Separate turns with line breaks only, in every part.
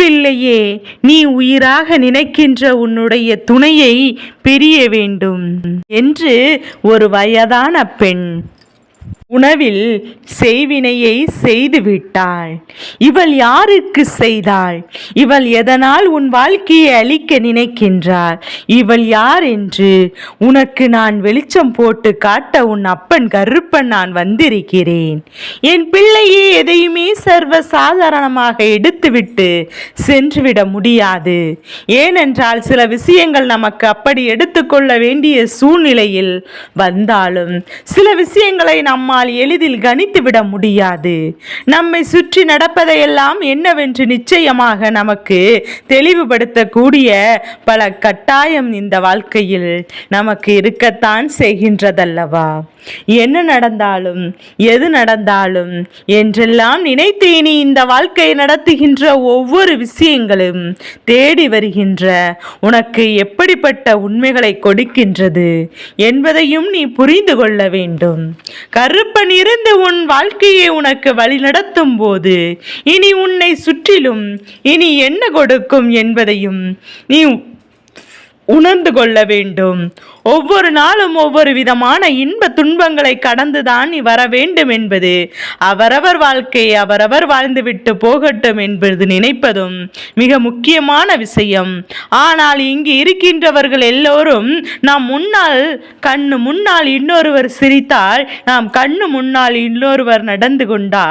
பிள்ளையே, நீ உயிராக நினைக்கின்ற உன்னுடைய துணையை பிரிய வேண்டும் என்று ஒரு வயதான பெண் உணவில் செய்வினையை செய்துவிட்டாள். இவள் யாருக்கு செய்தாள்? இவள் எதனால் உன் வாழ்க்கையை அழிக்க நினைக்கின்றாள்? இவள் யார் என்று உனக்கு நான் வெளிச்சம் போட்டு காட்ட உன் அப்பன் கருப்பன் நான் வந்திருக்கிறேன். என் பிள்ளையே, எதையுமே சர்வ சாதாரணமாக எடுத்துவிட்டு சென்றுவிட முடியாது. ஏனென்றால் சில விஷயங்கள் நமக்கு அப்படி எடுத்துக்கொள்ள வேண்டிய சூழ்நிலையில் வந்தாலும் சில விஷயங்களை நம்மால் எளிதில் கணித்துவிட முடியாது. நம்மை சுற்றி நடப்பதையெல்லாம் என்னவென்று நிச்சயமாக நமக்கு தெளிவுபடுத்தக்கூடிய பல கட்டாயம் இந்த வாழ்க்கையில் நமக்கு இருக்கத்தான் செய்கின்றதல்லவா? என்ன நடந்தாலும் எது நடந்தாலும் என்றெல்லாம் நினைத்து இனி இந்த வாழ்க்கையை நடத்துகின்ற ஒவ்வொரு விஷயங்களும் தேடி வருகின்ற உனக்கு எப்படிப்பட்ட உண்மைகளை கொடுக்கின்றது என்பதையும் நீ புரிந்து கொள்ள வேண்டும். கருப்பன் இருந்து உன் வாழ்க்கையை உனக்கு வழி நடத்தும் போது இனி உன்னை சுற்றிலும் இனி என்ன கொடுக்கும் என்பதையும் நீ உணர்ந்து கொள்ள வேண்டும். ஒவ்வொரு நாளும் ஒவ்வொரு விதமான இன்ப துன்பங்களை கடந்துதான் நீ வர வேண்டும் என்பது அவரவர் வாழ்க்கையை அவரவர் வாழ்ந்துவிட்டு போகட்டும் என்பது நினைப்பதும் மிக முக்கியமான விஷயம். ஆனால் இங்கு இருக்கின்றவர்கள் எல்லோரும் நாம் கண்ணு முன்னால் இன்னொருவர் சிரித்தால், நாம் கண்ணு முன்னால் இன்னொருவர் நடந்து கொண்டா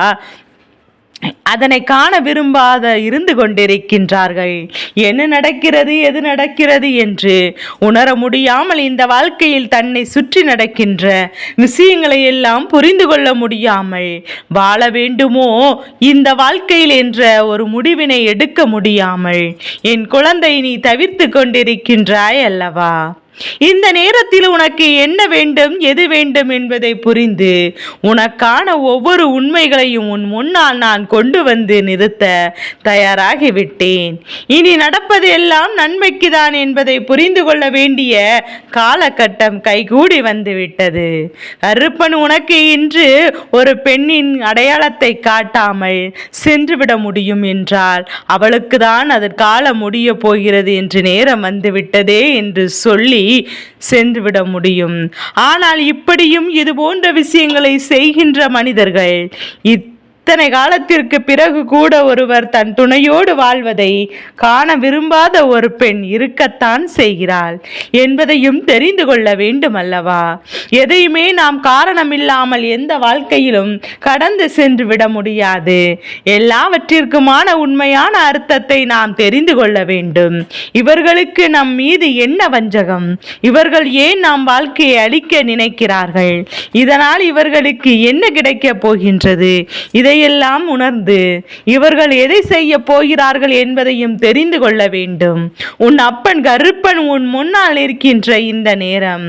அதனை காண விரும்பாத இருந்து கொண்டிருக்கின்றார்கள். என்ன நடக்கிறது எது நடக்கிறது என்று உணர முடியாமல் இந்த வாழ்க்கையில் தன்னை சுற்றி நடக்கின்ற விஷயங்களை எல்லாம் புரிந்து கொள்ள முடியாமல் வாழ வேண்டுமோ இந்த வாழ்க்கையில் என்ற ஒரு முடிவினை எடுக்க முடியாமல் என் குழந்தை நீ தவிர்த்து கொண்டிருக்கின்றாய் அல்லவா? இந்த நேரத்தில் உனக்கு என்ன வேண்டும் எது வேண்டும் என்பதை புரிந்து உனக்கான ஒவ்வொரு உண்மைகளையும் உன் முன்னால் நான் கொண்டு வந்து நிறுத்த தயாராகிவிட்டேன். இனி நடப்பது எல்லாம் நன்மைக்குதான் என்பதை புரிந்து கொள்ள வேண்டிய காலகட்டம் கைகூடி வந்துவிட்டது. கருப்பன் உனக்கு இன்று ஒரு பெண்ணின் அடையாளத்தை காட்டாமல் சென்றுவிட முடியும் என்றால் அவளுக்கு தான் அது காலம் முடிய போகிறது என்று நேரம் வந்துவிட்டதே என்று சொல்லி சென்றுவிட முடியும். ஆனால் இப்படியும் இது போன்ற விஷயங்களை செய்கின்ற மனிதர்கள் இத்தனை காலத்திற்கு பிறகு கூட ஒருவர் தன் துணையோடு வாழ்வதை காண விரும்பாத ஒரு பெண் இருக்கத்தான் செய்கிறாள் என்பதையும் தெரிந்து கொள்ள வேண்டும் அல்லவா? எதையுமே நாம் காரணமில்லாமல் எந்த வாழ்க்கையிலும் கடந்து சென்று விட முடியாது. எல்லாவற்றிற்குமான உண்மையான அர்த்தத்தை நாம் தெரிந்து கொள்ள வேண்டும். இவர்களுக்கு நம் மீது என்ன வஞ்சகம்? இவர்கள் ஏன் நாம் வாழ்க்கையை அழிக்க நினைக்கிறார்கள்? இதனால் இவர்களுக்கு என்ன கிடைக்கப் போகின்றது? இதையெல்லாம் உணர்ந்து இவர்கள் எதை செய்ய போகிறார்கள் என்பதையும் தெரிந்து கொள்ள வேண்டும். உன் அப்பன் கருப்பன் உன் முன்னால் இருக்கின்ற இந்த நேரம்,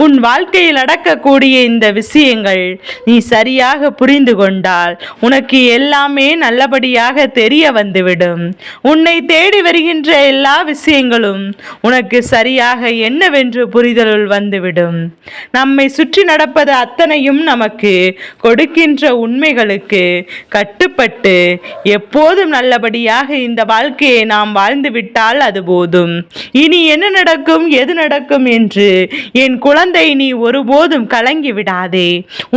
உன் வாழ்க்கையில் நடக்கக்கூடிய இந்த விஷயங்கள் நீ சரியாக புரிந்து கொண்டால் உனக்கு எல்லாமே நல்லபடியாக தெரிய வந்துவிடும். உன்னை தேடி வருகின்ற எல்லா விஷயங்களும் உனக்கு சரியாக என்னவென்று புரிதலுள் வந்துவிடும். நம்மை சுற்றி நடப்பது அத்தனையும் நமக்கு கொடுக்கின்ற உண்மைகளுக்கு கட்டுப்பட்டு எப்போதும் நல்லபடியாக இந்த வாழ்க்கையை நாம் வாழ்ந்துவிட்டால் அது போதும். இனி என்ன நடக்கும் எது நடக்கும் என்று என் குழந்தை நீ ஒருபோதும் கலங்கி விடாதே.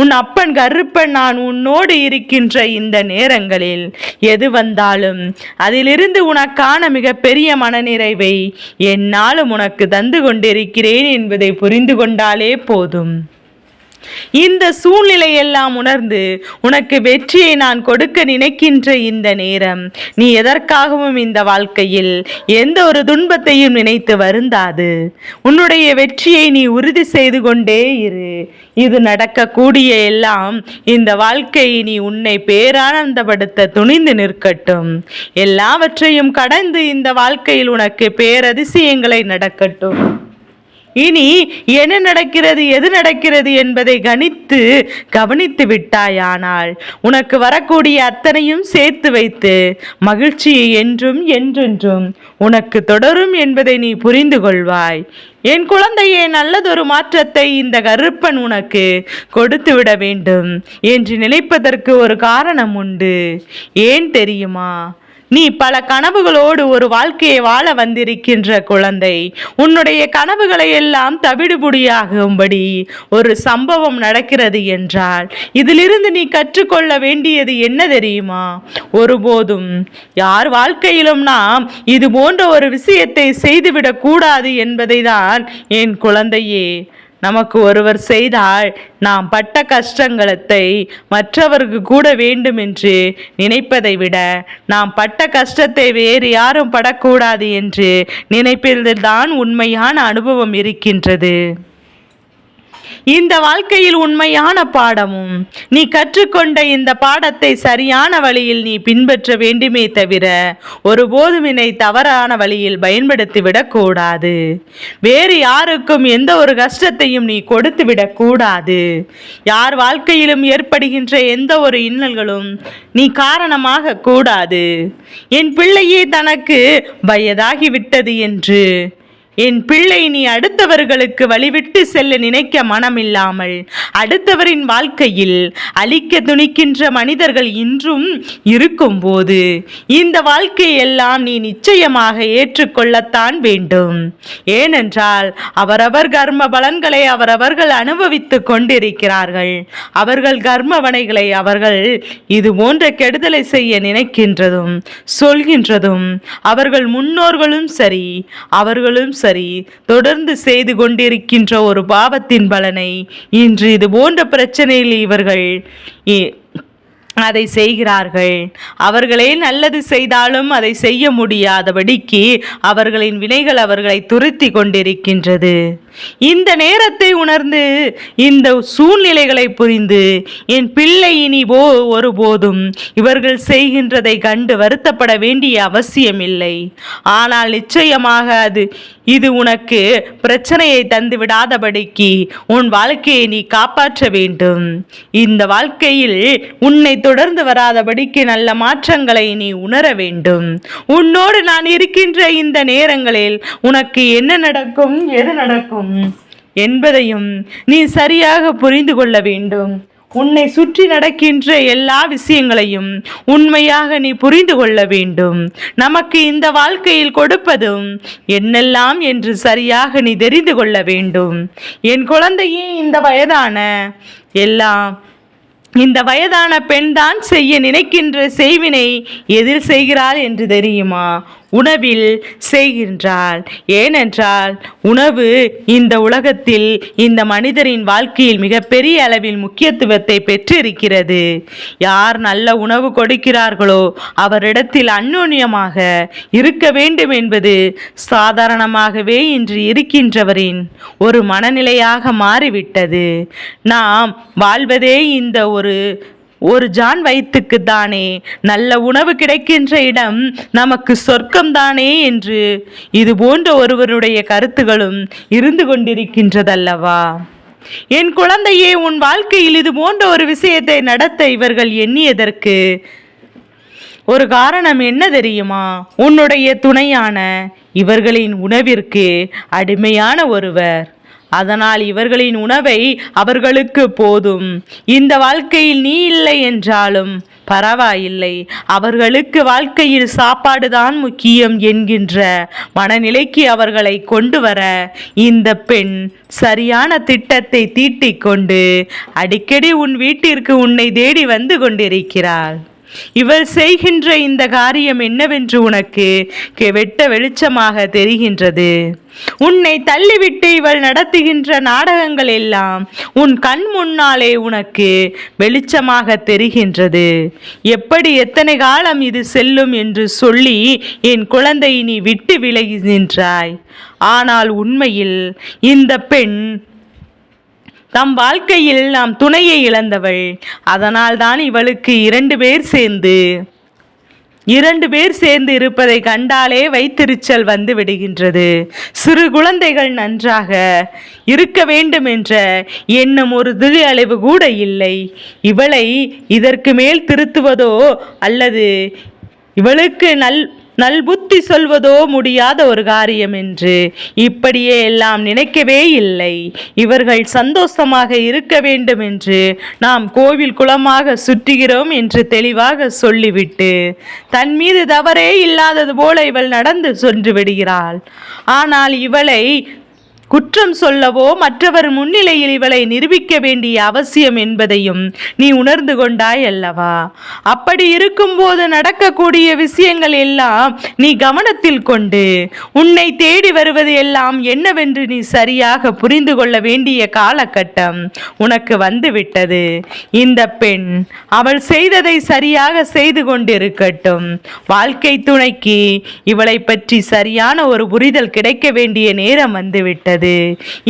உன் அப்பன் கருப்பன் நான் உன்னோடு இருக்கின்ற இந்த நேரங்களில் எது வந்தாலும் அதிலிருந்து உனக்கான மிகப்பெரிய மனநிறைவை என்னாலும் உனக்கு தந்து கொண்டிருக்கிறேன் என்பதை புரிந்து கொண்டாலே போதும். இந்த சூழ்நிலையெல்லாம் உணர்ந்து உனக்கு வெற்றியை நான் கொடுக்க நினைக்கின்ற இந்த நேரம் நீ எதற்காகவும் இந்த வாழ்க்கையில் எந்த ஒரு துன்பத்தையும் நினைத்து வருந்தாது. உன்னுடைய வெற்றியை நீ உறுதி செய்து கொண்டே இரு. இது நடக்கக்கூடிய எல்லாம் இந்த வாழ்க்கையை நீ உன்னை பேரானந்தப்படுத்த துணிந்து நிற்கட்டும். எல்லாவற்றையும் கடந்து இந்த வாழ்க்கையில் உனக்கு பேரதிசயங்களை நடக்கட்டும். இனி என்ன நடக்கிறது எது நடக்கிறது என்பதை கவனித்து விட்டாயானால் உனக்கு வரக்கூடிய அத்தனையும் சேர்த்து வைத்து மகிழ்ச்சியை என்றும் என்றென்றும் உனக்கு தொடரும் என்பதை நீ புரிந்து கொள்வாய். என் குழந்தையே, நல்லதொரு மாற்றத்தை இந்த கருப்பன் உனக்கு கொடுத்து விட வேண்டும் என்று நினைப்பதற்கு ஒரு காரணம் உண்டு. ஏன் தெரியுமா? நீ பல கனவுகளோடு ஒரு வாழ்க்கையை வாழ வந்திருக்கின்ற குழந்தை. உன்னுடைய கனவுகளை எல்லாம் தவிடுபொடியாகும்படி ஒரு சம்பவம் நடக்கிறது என்றால் இதிலிருந்து நீ கற்றுக்கொள்ள வேண்டியது என்ன தெரியுமா? ஒருபோதும் யார் வாழ்க்கையிலும் நாம் இது போன்ற ஒரு விஷயத்தை செய்துவிடக் கூடாது என்பதை தான் என் குழந்தையே. நமக்கு ஒருவர் செய்தால் நாம் பட்ட கஷ்டங்களை மற்றவருக்கு கூட வேண்டும் என்று நினைப்பதை விட நாம் பட்ட கஷ்டத்தை வேறு யாரும் படக்கூடாது என்று நினைப்பதில்தான் உண்மையான அனுபவம் இருக்கின்றது. இந்த வாழ்க்கையில் உண்மையான பாடமும் நீ கற்றுக்கொண்ட இந்த பாடத்தை சரியான வழியில் நீ பின்பற்ற வேண்டுமே தவிர ஒருபோதும் என்னை தவறான வழியில் பயன்படுத்திவிடக் கூடாது. வேறு யாருக்கும் எந்த ஒரு கஷ்டத்தையும் நீ கொடுத்து விடக்கூடாது. யார் வாழ்க்கையிலும் ஏற்படுகின்ற எந்த ஒரு இன்னல்களும் நீ காரணமாக கூடாது. என் பிள்ளையே தனக்கு வயதாகிவிட்டது என்று என் பிள்ளை நீ அடுத்தவர்களுக்கு வழிவிட்டு செல்ல நினைக்க மனமில்லாமல் அடுத்தவரின் வாழ்க்கையில் அழிக்க துணிக்கின்ற மனிதர்கள் இன்றும் இருக்கும்போது இந்த வாழ்க்கையெல்லாம் நீ நிச்சயமாக ஏற்றுக்கொள்ளத்தான் வேண்டும். ஏனென்றால் அவரவர் கர்ம பலன்களை அவரவர்கள் அனுபவித்து கொண்டிருக்கிறார்கள். அவர்கள் கர்மவனைகளை அவர்கள் இது போன்ற கெடுதலை செய்ய நினைக்கின்றதும் சொல்கின்றதும் அவர்கள் முன்னோர்களும் சரி அவர்களும் சரி தொடர்ந்து செய்து கொண்டிருக்கின்ற ஒரு பாவத்தின் பலனை இன்று இது போன்ற பிரச்சனையில் இவர்கள் அதை செய்கிறார்கள். அவர்களே நல்லது செய்தாலும் அதை செய்ய முடியாதபடிக்கு அவர்களின் வினைகள் அவர்களை துரத்தி கொண்டிருக்கின்றது. இந்த நேரத்தை உணர்ந்து இந்த சூழ்நிலைகளை புரிந்து என் பிள்ளை இனி ஒருபோதும் இவர்கள் செய்கின்றதை கண்டு வருத்தப்பட வேண்டிய அவசியம் இல்லை. ஆனால் நிச்சயமாக இது உனக்கு பிரச்சனையை தந்து விடாதபடிக்கு உன் வாழ்க்கையை நீ காப்பாற்ற வேண்டும். இந்த வாழ்க்கையில் உன்னை தொடர்ந்து வராதபடிக்கு நல்ல மாற்றங்களை நீ உணர வேண்டும். உன்னோடு நான் இருக்கின்ற இந்த நேரங்களில் உனக்கு என்ன நடக்கும் எது நடக்கும் என்பதையும் நீ சரியாக புரிந்து கொள்ள வேண்டும். உன்னை சுற்றி நடக்கின்ற எல்லா விஷயங்களையும் உண்மையாக நீ புரிந்து கொள்ள வேண்டும். நமக்கு இந்த வாழ்க்கையில் கொடுப்பதும் என்னெல்லாம் என்று சரியாக நீ தெரிந்து கொள்ள வேண்டும். என் குழந்தையே, இந்த வயதான பெண்தான் செய்ய நினைக்கின்ற செய்வினை எதில் செய்கிறாள் என்று தெரியுமா? உணவில் செய்கின்றாள். ஏனென்றால் உணவு இந்த உலகத்தில் இந்த மனிதரின் வாழ்க்கையில் மிகப்பெரிய அளவில் முக்கியத்துவத்தை பெற்றிருக்கிறது. யார் நல்ல உணவு கொடுக்கிறார்களோ அவரிடத்தில் அந்யோன்யமாக இருக்க வேண்டும் என்பது சாதாரணமாகவே இன்று இருக்கின்றவரின் ஒரு மனநிலையாக மாறிவிட்டது. நாம் வாழ்வதே இந்த ஒரு ஜான் வயிற்றுக்கு தானே. நல்ல உணவு கிடைக்கின்ற இடம் நமக்கு சொர்க்கம் தானே என்று இது போன்ற ஒருவருடைய கருத்துகளும் இருந்து கொண்டிருக்கின்றதல்லவா? என் குழந்தையே, உன் வாழ்க்கையில் இது போன்ற ஒரு விஷயத்தை நடத்த இவர்கள் எண்ணியதற்கு ஒரு காரணம் என்ன தெரியுமா? உன்னுடைய துணையான இவர்களின் உணவிற்கு அடிமையான ஒருவர். அதனால் இவர்களின் உணவை அவர்களுக்கு போதும். இந்த வாழ்க்கையில் நீ இல்லை என்றாலும் பரவாயில்லை, அவர்களுக்கு வாழ்க்கையில் சாப்பாடுதான் முக்கியம் என்கின்ற மனநிலைக்கு அவர்களை கொண்டு வர இந்த பெண் சரியான திட்டத்தை தீட்டிக் கொண்டு அடிக்கடி உன் வீட்டிற்கு உன்னை தேடி வந்து கொண்டிருக்கிறாள். இவள் செய்கின்ற இந்த காரியம் என்னவென்று உனக்கு வெட்ட வெளிச்சமாக தெரிகின்றது. உன்னை தள்ளிவிட்டு இவள் நடத்துகின்ற நாடகங்கள் எல்லாம் உன் கண் முன்னாலே உனக்கு வெளிச்சமாக தெரிகின்றது. எப்படி எத்தனை காலம் இது செல்லும் என்று சொல்லி என் குழந்தை நீ விட்டு விலகி நின்றாய். ஆனால் உண்மையில் இந்த பெண் தம் வாழ்க்கையில் நாம் துணையை இழந்தவள். அதனால் தான் இவளுக்கு இரண்டு பேர் சேர்ந்து இருப்பதை கண்டாலே வைத்தெரிச்சல் வந்து விடுகின்றது. சிறு குழந்தைகள் நன்றாக இருக்க வேண்டும் என்ற எண்ணம் ஒரு துளி அளவு கூட இல்லை. இவளை இதற்கு மேல் திருத்துவதோ அல்லது இவளுக்கு நல்புத்தி சொல்வதோ முடியாத ஒரு காரியம் என்று இப்படியே எல்லாம் நினைக்கவே இல்லை. இவர்கள் சந்தோஷமாக இருக்க வேண்டும் என்று நாம் கோவில் குளமாக சுற்றுகிறோம் என்று தெளிவாக சொல்லிவிட்டு தன் மீது தவறே இல்லாதது போல இவள் நடந்து சென்று விடுகிறாள். ஆனால் இவளை குற்றம் சொல்லவோ மற்றவர் முன்னிலையில் இவளை நிரூபிக்க வேண்டிய அவசியம் என்பதையும் நீ உணர்ந்து கொண்டாய் அல்லவா? அப்படி இருக்கும்போது நடக்கக்கூடிய விஷயங்கள் எல்லாம் நீ கவனத்தில் கொண்டு உன்னை தேடி வருவது எல்லாம் என்னவென்று நீ சரியாக புரிந்து கொள்ள வேண்டிய காலகட்டம் உனக்கு வந்துவிட்டது. இந்த பெண் அவள் செய்ததை சரியாக செய்து கொண்டிருக்கட்டும். வாழ்க்கை துணைக்கு இவளை பற்றி சரியான ஒரு புரிதல் கிடைக்க வேண்டிய நேரம் வந்துவிட்டது.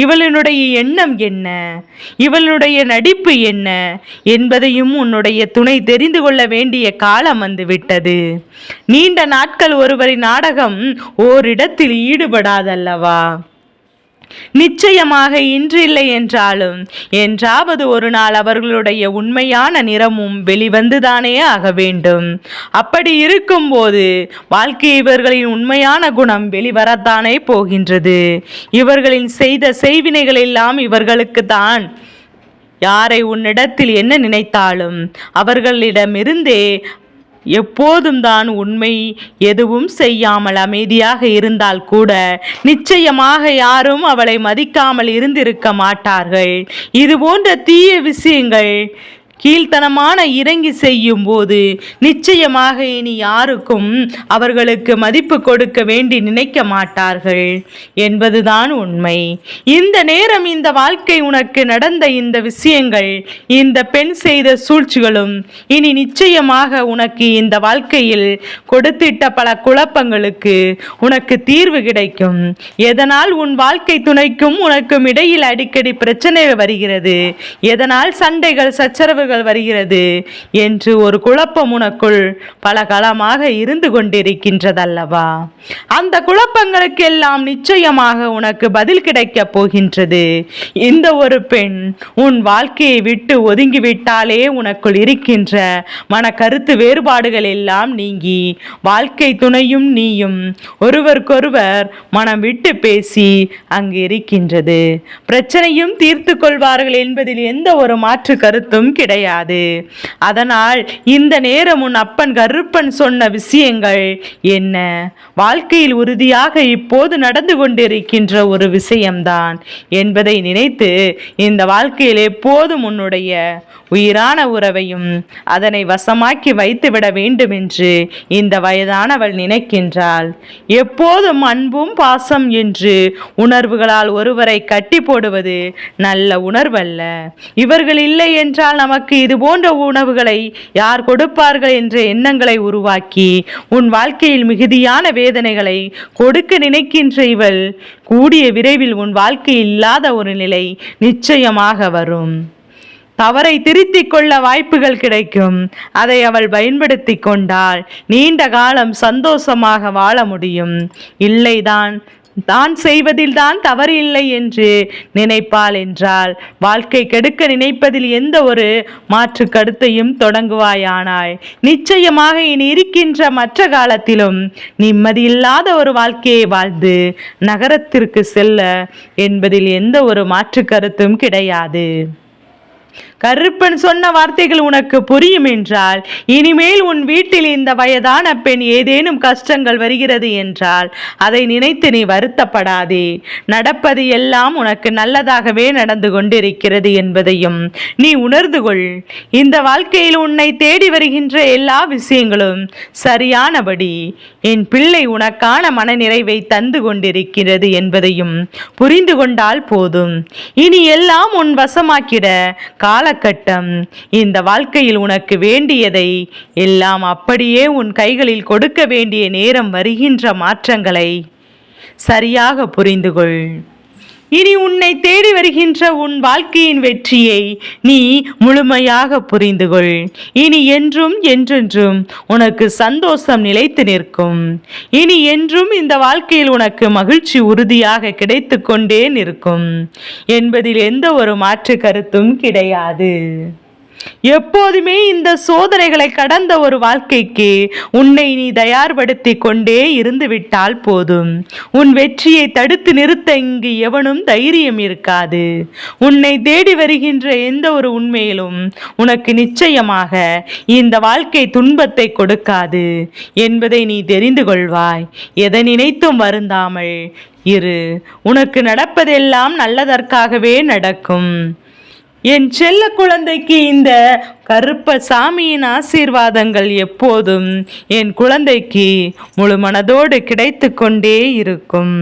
இவளுடைய எண்ணம் என்ன, இவளுடைய நடிப்பு என்ன என்பதையும் உன்னுடைய துணை தெரிந்து கொள்ள வேண்டிய காலம் வந்துவிட்டது. நீண்ட நாட்கள் ஒருவரின் நாடகம் ஓரிடத்தில் ஈடுபடாதல்லவா? நிச்சயமாக இன்றில்லை என்றாலும் என்றாவது ஒரு நாள் அவர்களுடைய உண்மையான நிறமும் வெளிவந்துதானே ஆக வேண்டும். அப்படி இருக்கும்போது வாழ்க்கை இவர்களின் உண்மையான குணம் வெளிவரத்தானே போகின்றது. இவர்களின் செய்த செய்வினைகள் எல்லாம் இவர்களுக்கு தான். யாரை உன்னிடத்தில் என்ன நினைத்தாலும் அவர்களிடமிருந்தே எப்போதும் தான் உண்மை எதுவும் செய்யாமல் அமைதியாக இருந்தால் கூட நிச்சயமாக யாரும் அவளை மதிக்காமல் இருந்திருக்க மாட்டார்கள். இது போன்ற தீய விஷயங்கள் கீழ்த்தனமான இறங்கி செய்யும் போது நிச்சயமாக இனி யாருக்கும் அவர்களுக்கு மதிப்பு கொடுக்க வேண்டி நினைக்க மாட்டார்கள் என்பதுதான் உண்மை. இந்த நேரம் இந்த வாழ்க்கை உனக்கு நடந்த இந்த விஷயங்கள், இந்த பெண் செய்த சூழ்ச்சிகளும் இனி நிச்சயமாக உனக்கு இந்த வாழ்க்கையில் கொடுத்திட்ட பல குழப்பங்களுக்கு உனக்கு தீர்வு கிடைக்கும். எதனால் உன் வாழ்க்கை துணைக்கும் உனக்கும் இடையில் அடிக்கடி பிரச்சனை வருகிறது, எதனால் சண்டைகள் சச்சரவு வருகிறது என்று ஒரு குழப்பம் உனக்குள் பல காலமாக இருந்து கொண்டிருக்கின்றதல்லவா? அந்த குழப்பங்களுக்கெல்லாம் நிச்சயமாக உனக்கு பதில் கிடைக்கப் போகின்றது. இந்த ஒரு பெண் உன் வாழ்க்கையை விட்டு ஒதுங்கிவிட்டாலே உனக்குள் இருக்கின்ற மன கருத்து வேறுபாடுகள் எல்லாம் நீங்கி வாழ்க்கை துணையும் நீயும் ஒருவருக்கொருவர் மனம் விட்டு பேசி அங்கு இருக்கின்றது. பிரச்சனையும் தீர்த்து கொள்வார்கள் என்பதில் எந்த ஒரு மாற்று கருத்தும் கிடையாது. அதனால் இந்த நேரம் உன் அப்பன் கருப்பன் சொன்ன விஷயங்கள் என்ன, வாழ்க்கையில் உறுதியாக இப்போது நடந்து கொண்டிருக்கின்ற ஒரு விஷயம்தான் என்பதை நினைத்து இந்த வாழ்க்கையில் எப்போதும் உன்னுடைய உயிரான உறவையும் அதனை வசமாக்கி வைத்துவிட வேண்டும் என்று இந்த வயதானவள் நினைக்கின்றாள். எப்போதும் அன்பும் பாசம் என்று உணர்வுகளால் ஒருவரை கட்டி போடுவது நல்ல உணர்வல்ல. இவர்கள் இல்லை என்றால் நமக்கு இது போன்ற உணவுகளை யார் கொடுப்பார்கள் என்ற எண்ணங்களை உருவாக்கி உன் வாழ்க்கையில் மிகுதியான வேதனைகளை கொடுக்க நினைக்கின்ற இவள் கூடிய விரைவில் உன் வாழ்க்கை இல்லாத ஒரு நிலை நிச்சயமாக வரும். தவறை திருத்திக் கொள்ள வாய்ப்புகள் கிடைக்கும். அதை அவள் பயன்படுத்தி கொண்டால் நீண்ட காலம் சந்தோஷமாக வாழ முடியும். இல்லைதான் தான் செய்வதில் தான் தவறு இல்லை என்று நினைப்பாள் என்றால் வாழ்க்கை கெடுக்க நினைப்பதில் எந்த ஒரு மாற்று கருத்தையும் தொடங்குவாயானாய் நிச்சயமாக இனி இருக்கின்ற மற்ற காலத்திலும் நிம்மதியில்லாத ஒரு வாழ்க்கையை வாழ்ந்து நகரத்திற்கு செல்ல என்பதில் எந்த ஒரு மாற்று கருத்தும் கிடையாது. கருப்பன் சொன்ன வார்த்தைகள் உனக்கு புரியும் என்றால் இனிமேல் உன் வீட்டில் இந்த வயதான பெண் ஏதேனும் கஷ்டங்கள் வருகிறது என்றால் அதை நினைத்து நீ வருத்தப்படாதே. நடப்பது எல்லாம் உனக்கு நல்லதாகவே நடந்து கொண்டிருக்கிறது என்பதையும் நீ உணர்ந்து கொள். இந்த வாழ்க்கையில் உன்னை தேடி வருகின்ற எல்லா விஷயங்களும் சரியானபடி என் பிள்ளை உனக்கான மனநிறைவை தந்து கொண்டிருக்கிறது என்பதையும் புரிந்து கொண்டால் போதும். இனி எல்லாம் உன் வசமாக்கிட காலகட்டம் இந்த வாழ்க்கையில் உனக்கு வேண்டியதை எல்லாம் அப்படியே உன் கைகளில் கொடுக்க வேண்டிய நேரம் வருகின்ற மாற்றங்களை சரியாக புரிந்து கொள். இனி உன்னை தேடி வருகின்ற உன் வாழ்க்கையின் வெற்றியை நீ முழுமையாக புரிந்து கொள். இனி என்றும் என்றென்றும் உனக்கு சந்தோஷம் நிலைத்து நிற்கும். இனி என்றும் இந்த வாழ்க்கையில் உனக்கு மகிழ்ச்சி உறுதியாக கிடைத்து கொண்டே நிற்கும் என்பதில் எந்த ஒரு மாற்று கருத்தும் கிடையாது. எப்போதுமே இந்த சோதனைகளை கடந்த ஒரு வாழ்க்கைக்கு உன்னை நீ தயார்படுத்தி கொண்டே இருந்து விட்டால் போதும். உன் வெற்றியை தடுத்து நிறுத்த இங்கு எவனும் தைரியம் இருக்காது. உன்னை தேடி வருகின்ற எந்த ஒரு உண்மையிலும் உனக்கு நிச்சயமாக இந்த வாழ்க்கை துன்பத்தை கொடுக்காது என்பதை நீ தெரிந்து கொள்வாய். எதை நினைத்தும் வருந்தாமல் இரு. உனக்கு நடப்பதெல்லாம் நல்லதற்காகவே நடக்கும். என் செல்ல குழந்தைக்கு இந்த கருப்பசாமியின் ஆசீர்வாதங்கள் எப்போதும் என் குழந்தைக்கு முழு மனதோடு கிடைத்து கொண்டே இருக்கும்.